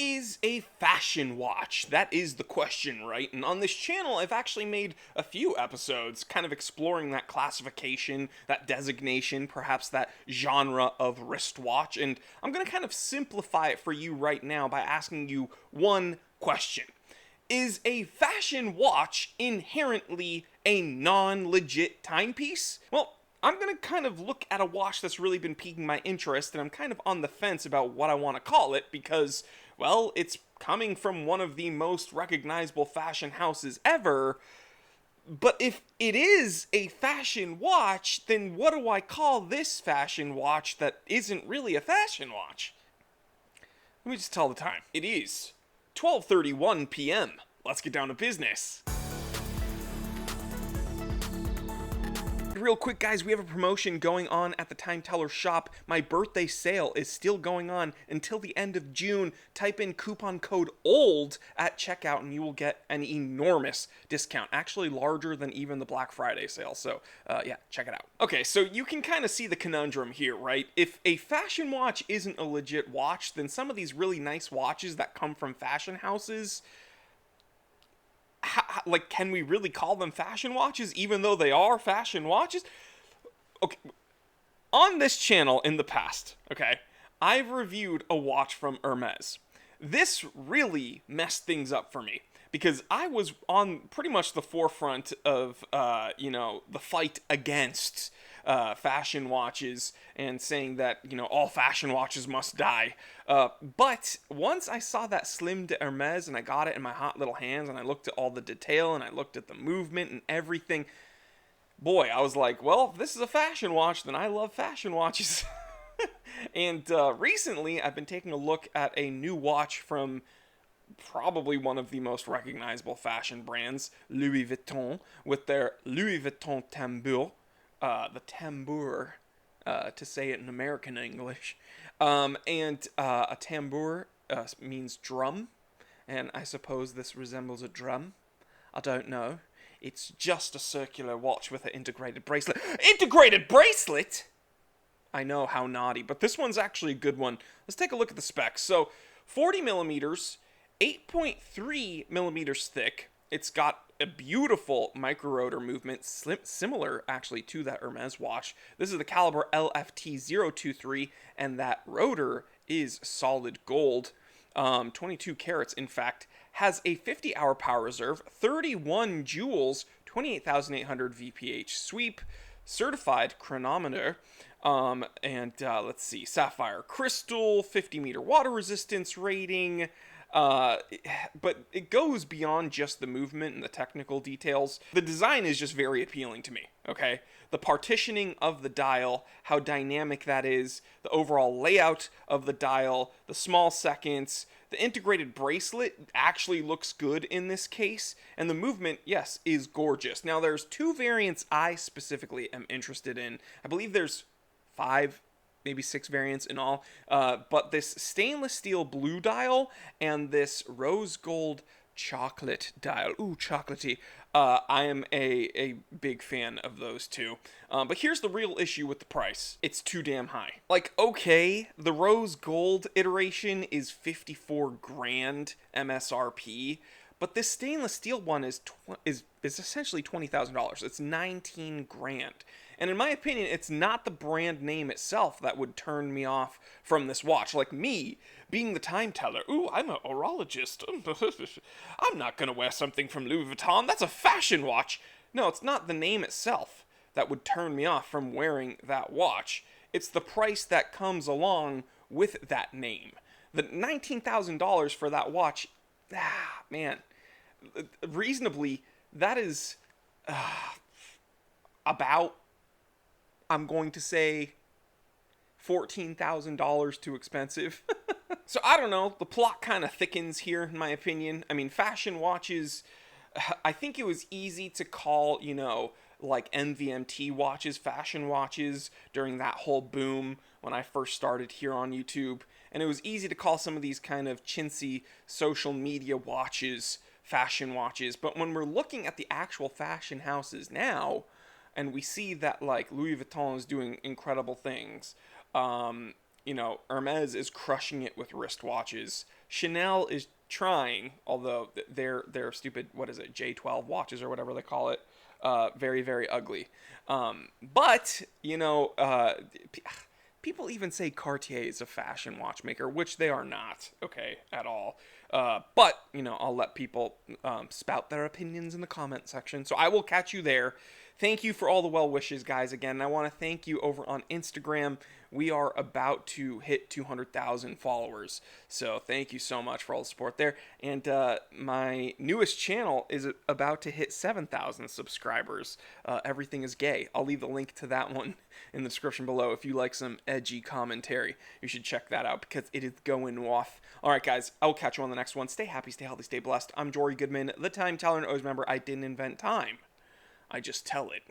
is a fashion watch? That is the question, right? And on this channel, I've actually made a few episodes kind of exploring that classification, that designation, perhaps that genre of wristwatch. And I'm going to kind of simplify it for you right now by asking you one question. Is a fashion watch inherently a non-legit timepiece? Well, I'm going to kind of look at a watch that's really been piquing my interest, and I'm kind of on the fence about what I want to call it because, well, it's coming from one of the most recognizable fashion houses ever. But if it is a fashion watch, then what do I call this fashion watch that isn't really a fashion watch? Let me just tell the time. It is 12:31 p.m. Let's get down to business. Real quick, guys, we have a promotion going on at the Time Teller shop. My birthday sale is still going on until the end of June. Type in coupon code OLD at checkout and you will get an enormous discount, actually larger than even the Black Friday sale. So yeah, check it out. Okay, so you can kind of see the conundrum here, right? If a fashion watch isn't a legit watch, then some of these really nice watches that come from fashion houses, like, can we really call them fashion watches even though they are fashion watches? Okay, on this channel in the past, okay, I've reviewed a watch from Hermes. This really messed things up for me because I was on pretty much the forefront of, the fight against fashion watches and saying that, all fashion watches must die. But once I saw that Slim de Hermes and I got it in my hot little hands and I looked at all the detail and I looked at the movement and everything, boy, I was like, well, if this is a fashion watch, then I love fashion watches. And recently I've been taking a look at a new watch from probably one of the most recognizable fashion brands, Louis Vuitton, with their Louis Vuitton Tambour, the tambour, to say it in American English. And a tambour means drum, and I suppose this resembles a drum. I don't know. It's just a circular watch with an integrated bracelet. Integrated bracelet? I know, how naughty, but this one's actually a good one. Let's take a look at the specs. So, 40 millimeters, 8.3 millimeters thick. It's got a beautiful micro-rotor movement, similar actually to that Hermes watch. This is the caliber LFT023, and that rotor is solid gold. 22 carats, in fact, has a 50-hour power reserve, 31 joules, 28,800 VPH sweep, certified chronometer, let's see, sapphire crystal, 50-meter water resistance rating. But it goes beyond just the movement and the technical details. The design is just very appealing to me, okay? The partitioning of the dial, how dynamic that is, the overall layout of the dial, the small seconds, the integrated bracelet actually looks good in this case, and the movement, yes, is gorgeous. Now, there's two variants I specifically am interested in. I believe there's 5, maybe 6 variants in all, but this stainless steel blue dial and this rose gold chocolate dial, ooh, chocolatey, I am a big fan of those two. But here's the real issue with the price. It's too damn high. Like, okay, the rose gold iteration is 54 grand MSRP, but this stainless steel one is essentially $20,000. It's 19 grand. And in my opinion, it's not the brand name itself that would turn me off from this watch. Like me, being the time teller, ooh, I'm a horologist. I'm not going to wear something from Louis Vuitton. That's a fashion watch. No, it's not the name itself that would turn me off from wearing that watch. It's the price that comes along with that name. The $19,000 for that watch, man, reasonably, that is about, I'm going to say, $14,000 too expensive. So I don't know, the plot kind of thickens here in my opinion. I mean, fashion watches, I think it was easy to call, like NVMT watches fashion watches during that whole boom when I first started here on YouTube. And it was easy to call some of these kind of chintzy social media watches fashion watches. But when we're looking at the actual fashion houses now, and we see that, like, Louis Vuitton is doing incredible things. Hermes is crushing it with wristwatches. Chanel is trying, although their stupid, what is it, J12 watches or whatever they call it, very, very ugly. But people even say Cartier is a fashion watchmaker, which they are not, okay, at all. But I'll let people spout their opinions in the comment section. So I will catch you there. Thank you for all the well wishes, guys. Again, I want to thank you over on Instagram. We are about to hit 200,000 followers. So thank you so much for all the support there. And my newest channel is about to hit 7,000 subscribers. Everything is gay. I'll leave the link to that one in the description below. If you like some edgy commentary, you should check that out because it is going off. All right, guys, I will catch you on the next one. Stay happy, stay healthy, stay blessed. I'm Jory Goodman, the Time Teller, and always remember, I didn't invent time. I just tell it.